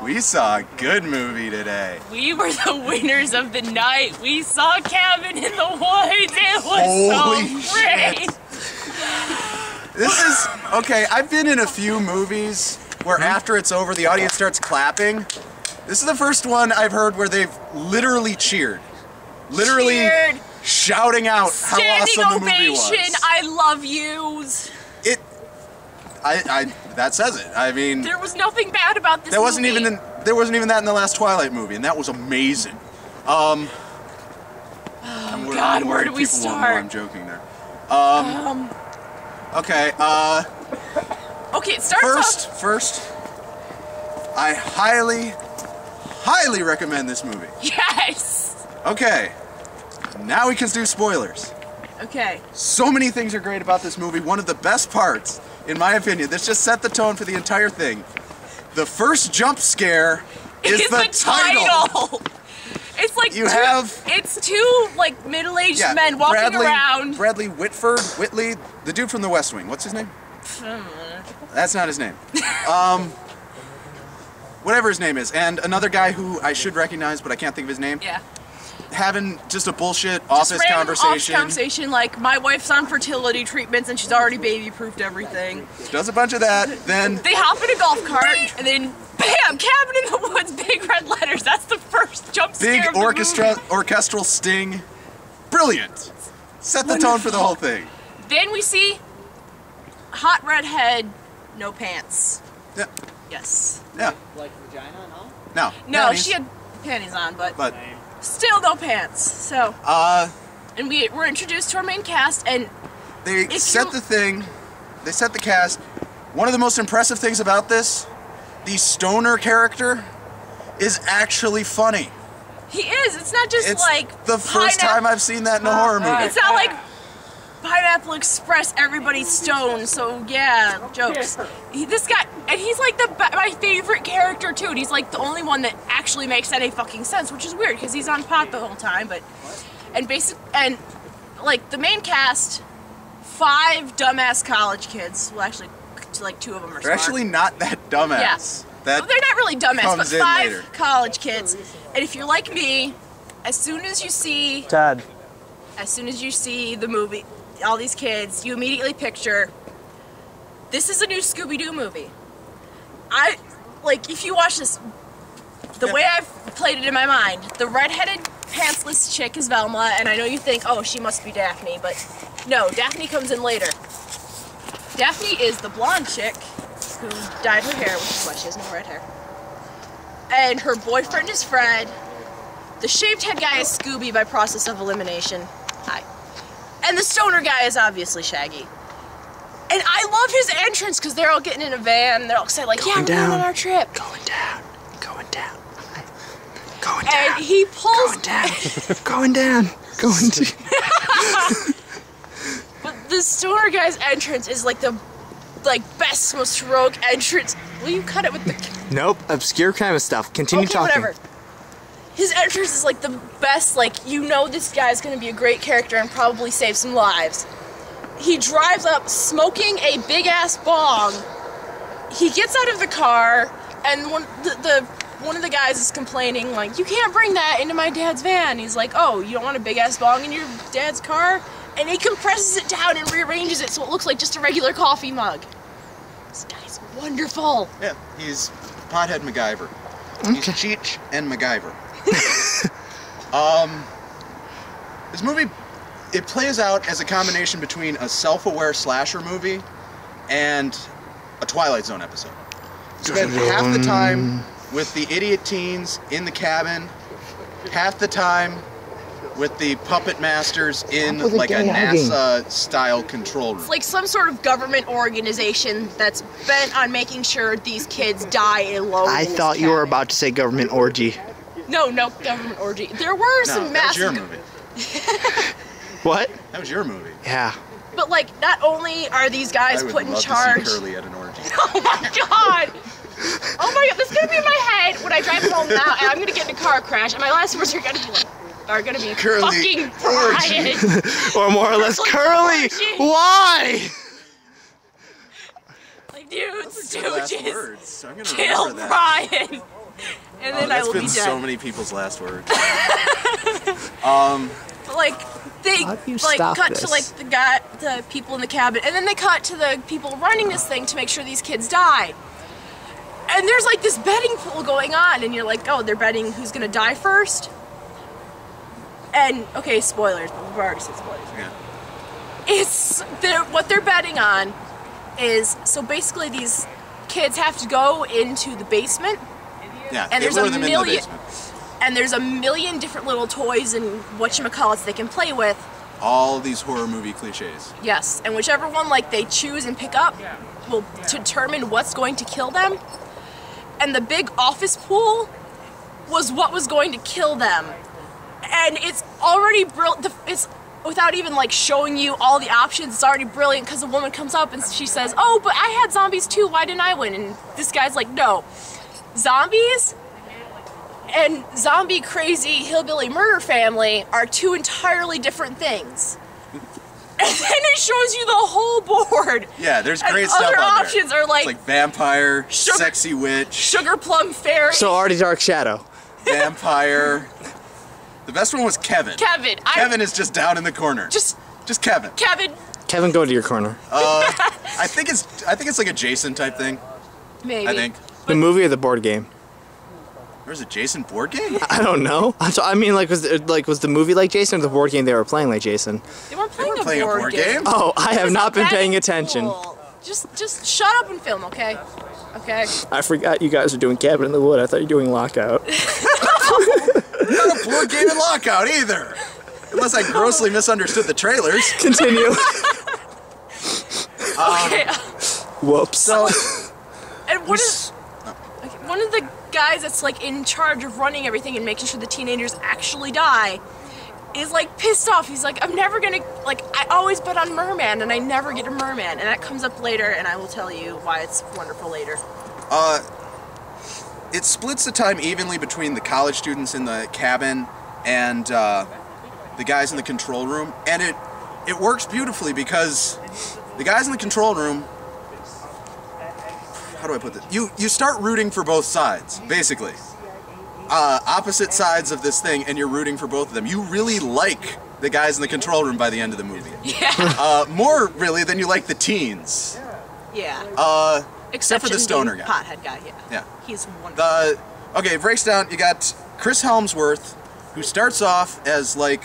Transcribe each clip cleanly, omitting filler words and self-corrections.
We saw a good movie today. We were the winners of the night. We saw Cabin in the Woods. It was Holy so great. This is, okay, I've been in a few movies where after it's over, the audience starts clapping. This is the first one I've heard where they've literally cheered. Literally shouting out how awesome the movie was. Standing ovation, I love yous. That says it. I mean, there was nothing bad about this there wasn't movie. there wasn't even that in the last Twilight movie, and that was amazing. God, where do we start? I'm joking there. Okay. Okay, it starts First, I highly recommend this movie. Yes. Okay. Now we can do spoilers. Okay. So many things are great about this movie. One of the best parts, in my opinion, this just set the tone for the entire thing. The first jump scare is the title. It's like it's two like middle-aged men walking around. Bradley Whitley, the dude from The West Wing. What's his name? That's not his name. Whatever his name is, and another guy who I should recognize, but I can't think of his name. Yeah. Having just a bullshit office conversation. Like, my wife's on fertility treatments and she's already baby-proofed everything. Does a bunch of that, then... They hop in a golf cart, and then, bam! Cabin in the Woods, big red letters. That's the first jump scare big of the movie. orchestral sting. Brilliant. Set the tone for the whole thing. Then we see hot redhead, no pants. Yeah. Yes. Yeah. Like vagina and all? No. No, panties. she had panties on, but still no pants. So. And we're introduced to our main cast, and they set the thing. They set the cast. One of the most impressive things about this, the stoner character, is actually funny. He is. It's not just like the first time I've seen that in a horror movie. It's not like Pineapple Express, everybody's stoned, so yeah, jokes. This guy, and he's like my favorite character too, and he's like the only one that actually makes any fucking sense, which is weird because he's on pot the whole time. But like the main cast, 5 dumbass college kids. Well, actually, like 2 of them are smart. They're actually not that dumbass. Yeah. They're not really dumbass, but 5 later. college kids. And if you're like me, as soon as you see the movie, all these kids, you immediately picture, this is a new Scooby-Doo movie. If you watch this, the way I've played it in my mind, the redheaded pantsless chick is Velma, and I know you think, oh, she must be Daphne, but no, Daphne comes in later. Daphne is the blonde chick who dyed her hair, which is why she has no red hair. And her boyfriend is Fred. The shaved head guy is Scooby by process of elimination. Hi. And the stoner guy is obviously Shaggy. And I love his entrance because they're all getting in a van and they're all excited, like, yeah, we're going on our trip. Going down. And he pulls... Going down. But the stoner guy's entrance is like the best, most heroic entrance. Will you cut it with the... Nope, obscure kind of stuff. Continue talking. Whatever. His entrance is like the best, you know this guy's gonna be a great character and probably save some lives. He drives up smoking a big ass bong. He gets out of the car and one of the guys is complaining, like, you can't bring that into my dad's van. He's like, oh, you don't want a big ass bong in your dad's car? And he compresses it down and rearranges it so it looks like just a regular coffee mug. This guy's wonderful. Yeah, he's Pothead MacGyver. Okay. He's Cheech and MacGyver. This movie, it plays out as a combination between a self-aware slasher movie and a Twilight Zone episode. Spend half the time with the idiot teens in the cabin, half the time with the puppet masters in like a NASA-style control room. It's like some sort of government organization that's bent on making sure these kids die alone. I thought you were about to say government orgy. No, government orgy. There were some massive... That was your movie. What? That was your movie. Yeah. But not only are these guys put in charge... To see Curly at an orgy. Oh my god! Oh my god, this is gonna be in my head when I drive home now, and I'm gonna get in a car crash, and my last words are gonna be Curly fucking Brian. Or more or less, Curly, why? dude, Those are good last Stooges, words. I'm gonna kill remember that. Brian, and then I That's will been be so dead. many people's last words. But, like, they How do you like stop cut to this? like the people in the cabin, and then they cut to the people running this thing to make sure these kids die. And there's like this betting pool going on, and you're like, oh, they're betting who's gonna die first. And okay, spoilers, but we've already said spoilers. Yeah. It's what they're betting on is, so basically these kids have to go into the basement, Yeah. and they there's lure a them into the million, basement. and there's a million different little toys and whatchamacallits they can play with. All these horror movie cliches. Yes, and whichever one like they choose and pick up will determine what's going to kill them. And the big office pool was what was going to kill them. And it's already brilliant. It's without even like showing you all the options. It's already brilliant because the woman comes up and she says, "Oh, but I had zombies too. Why didn't I win?" And this guy's like, "No, zombies and zombie crazy hillbilly murder family are two entirely different things." And then it shows you the whole board. Yeah, there's And great stuff other on there. options are like, It's like vampire, Sugar- sexy witch, Sugar Plum Fairy. So already Dark Shadow. vampire. The best one was Kevin. Kevin. Kevin is just down in the corner. Just Kevin. Kevin. Kevin, go to your corner. I think it's like a Jason type thing. Maybe. I think. The movie or the board game? There's a Jason board game? I don't know. So, I mean, was the movie like Jason or the board game they were playing like Jason? They weren't playing, They weren't playing a board game? Oh, I have It's not a been betting paying attention. pool. Just shut up and film, okay? Okay. I forgot you guys are doing Cabin in the Wood. I thought you were doing Lockout. Not a board game in Lockout either. Unless I grossly misunderstood the trailers. Continue. Okay. Whoops. So, And one of the guys that's like in charge of running everything and making sure the teenagers actually die is like pissed off. He's like, I'm never gonna, like, I always bet on Merman and I never get a Merman. And that comes up later, and I will tell you why it's wonderful later. it splits the time evenly between the college students in the cabin and the guys in the control room, and it works beautifully because the guys in the control room, how do I put this? You start rooting for both sides, basically. Opposite sides of this thing, and you're rooting for both of them. You really like the guys in the control room by the end of the movie. Yeah. More really than you like the teens. Yeah. Except for the stoner being guy. Pothead guy, yeah. Yeah. He's wonderful. Okay, it breaks down. You got Chris Helmsworth, who starts off as like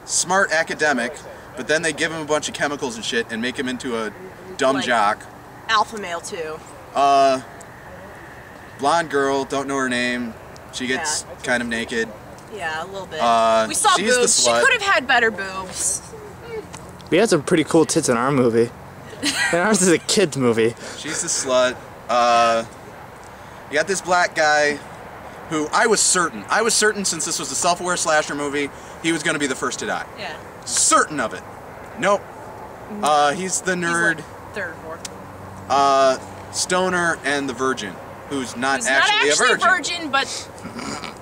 smart academic, but then they give him a bunch of chemicals and shit and make him into a dumb Like- jock. Alpha male too. Blonde girl, don't know her name. She gets kind of naked. Yeah, a little bit. We saw she's the boobs. She slut. could have had better boobs. We had some pretty cool tits in our movie. And ours is a kid's movie. She's the slut. You got this black guy who I was certain since this was a self-aware slasher movie, he was going to be the first to die. Yeah. Certain of it. Nope. He's the nerd, He's like third, fourth. stoner, and the virgin, who's not He's actually not actually a virgin. but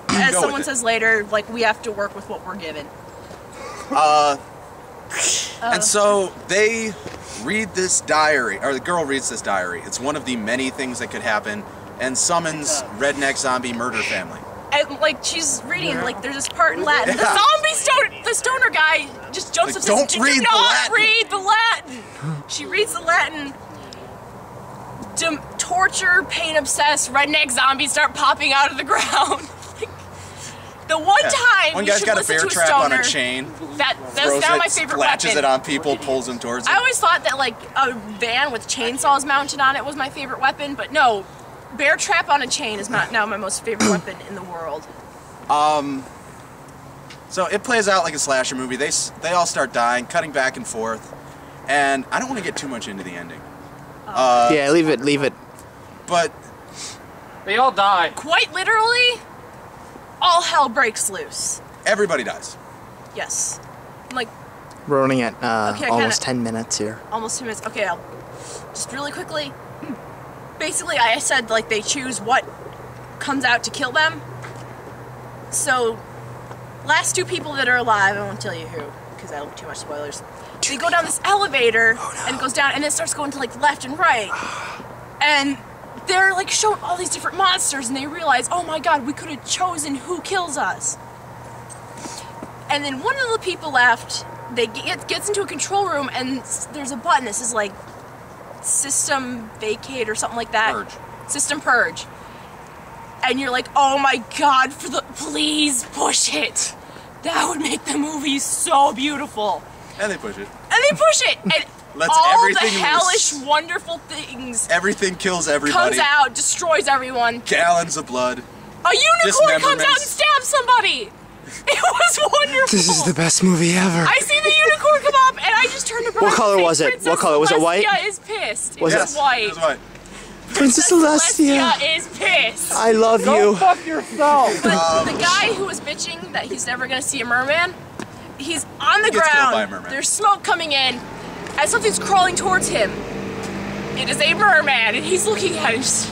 as Go someone with it. says later, like, we have to work with what we're given. And so they read this diary, or the girl reads this diary. It's one of the many things that could happen, and summons redneck zombie murder family. And, like, she's reading, like, there's this part in Latin. Yeah. The stoner guy, just Joseph Like, says, don't "Do read the not Latin." read the Latin." She reads the Latin. Torture, pain obsessed, redneck zombies start popping out of the ground. The one time One you guy's should got a listen bear to trap stoner, on a chain, that's throws now it, my favorite splashes weapon. it on people, pulls them towards it. I always thought that, like, a van with chainsaws mounted on it was my favorite weapon, but no, bear trap on a chain is not now my most favorite weapon in the world. So it plays out like a slasher movie. They all start dying, cutting back and forth, and I don't want to get too much into the ending, Yeah, leave it. but They all die. Quite literally, all hell breaks loose. everybody dies. Yes. I'm like, We're running at Okay, I almost kinda- 10 minutes here. almost 2 minutes. Okay, I'll just really quickly. Basically, I said, like, they choose what comes out to kill them. So, last two people that are alive, I won't tell you who, because that'll be too much spoilers. They go down this elevator, and it goes down, and it starts going to, like, left and right. And they're like shown all these different monsters, and they realize, oh my god, we could have chosen who kills us. And then one of the people left, they gets into a control room, and there's a button that says like system vacate or something like that. Purge. System purge. And you're like, oh my god, please push it. That would make the movie so beautiful. And they push it. And they push it, and Lets all the everything hellish, loose. wonderful things Everything kills everybody. comes out, destroys everyone. Gallons of blood. A unicorn comes out and Dismemberments. stabs somebody. It was wonderful. This is the best movie ever. I see the unicorn come up, and I just turned to Brian. What color and was said, it? Princess What color? Was it white? Celestia is pissed. Was it it- was white. It was white. Princess Celestia. Celestia is pissed. I love Go you. fuck yourself. But the guy who was bitching that he's never gonna see a merman, he's on the He gets killed ground. by a merman. There's smoke coming in, and something's crawling towards him. It is a merman, and he's looking at it. Just,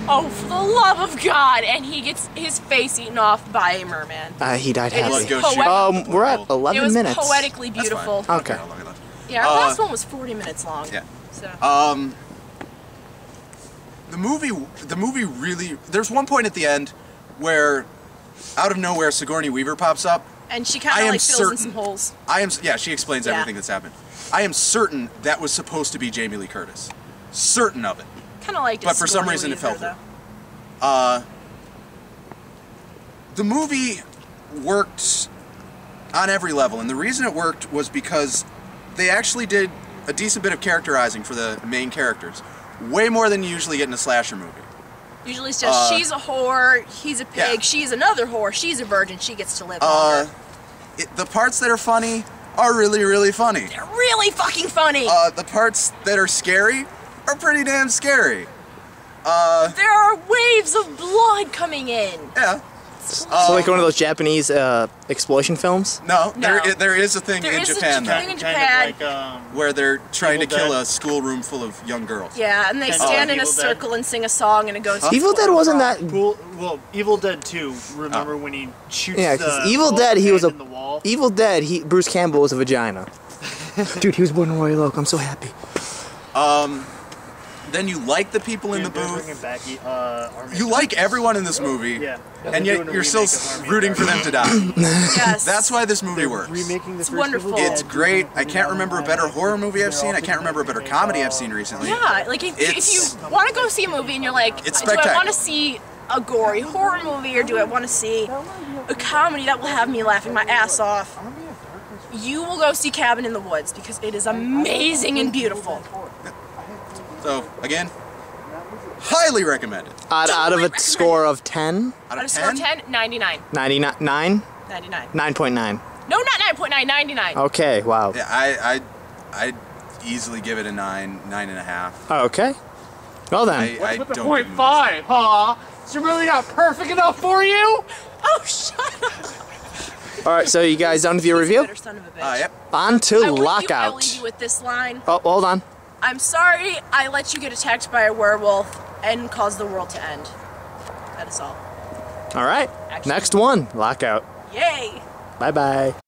oh, for the love of God! And he gets his face eaten off by a merman. He died It Blood is happy. goes shooting out poetic. the We're at portal. 11 It was minutes. poetically That's fine. beautiful. Okay. How long is left? Yeah, our last one was 40 minutes long. Yeah. So. The movie really. There's one point at the end where, out of nowhere, Sigourney Weaver pops up. And she kind I of am like fills in certain- some holes. Yeah, she explains Yeah. everything that's happened. I am certain that was supposed to be Jamie Lee Curtis. Certain of it. Kind of liked it. But for some Sigourney reason it Weaver, fell though. The movie worked on every level, and the reason it worked was because they actually did a decent bit of characterizing for the main characters. Way more than you usually get in a slasher movie. Usually it's just she's a whore, he's a pig, yeah. she's another whore, she's a virgin, she gets to live longer. The parts that are funny are really, really funny. They're really fucking funny. The parts that are scary are pretty damn scary. There are waves of blood coming in. Yeah. So like one of those Japanese explosion films? No, No. There is a thing There in is a Japan thing though, in Japan. where they're trying to Evil kill Dead. a schoolroom full of young girls. Yeah, and they Kind of stand like in a Evil Dead. circle and sing a song, and it goes. Evil Dead wasn't that. Well, Evil Dead 2. Remember when he shoots Yeah, the 'cause Evil old Dead, he man was a. in the wall? Evil Dead, Bruce Campbell was a vagina. Dude, he was born in Royal Oak. I'm so happy. Then you like the people in the Dude, they're booth. bringing back, Army You of like everyone in this movie. Yeah. And They're yet doing a you're still remake of Army of rooting for them to die. Yes. That's why this movie They're works. remaking the It's first wonderful. Evil Dead. It's great. I can't remember a better horror movie I've seen. I can't remember a better comedy I've seen recently. Yeah, like if you want to go see a movie and you're like, It's do I want spectacular. to see a gory horror movie or do I want to see a comedy that will have me laughing my ass off? You will go see Cabin in the Woods because it is amazing and beautiful. So, again, highly recommended. Out of a recommend. score of 10, Out Out of of score 10? 10, 99. 99, 99. 9.9. No, not 9.9, 99. Okay, wow. Yeah, I'd easily give it a 9.5. Okay. Well then. I With the don't. .5, huh? Is it really not perfect enough for you? Oh, shut up. All right, so you guys done with your He's a review? bitter son of a bitch. Yep. On to I will leave Lockout. you with this line. Oh, hold on. I'm sorry I let you get attacked by a werewolf and cause the world to end. That is all. All right. Actually- Next one, Lockout. Yay! Bye-bye.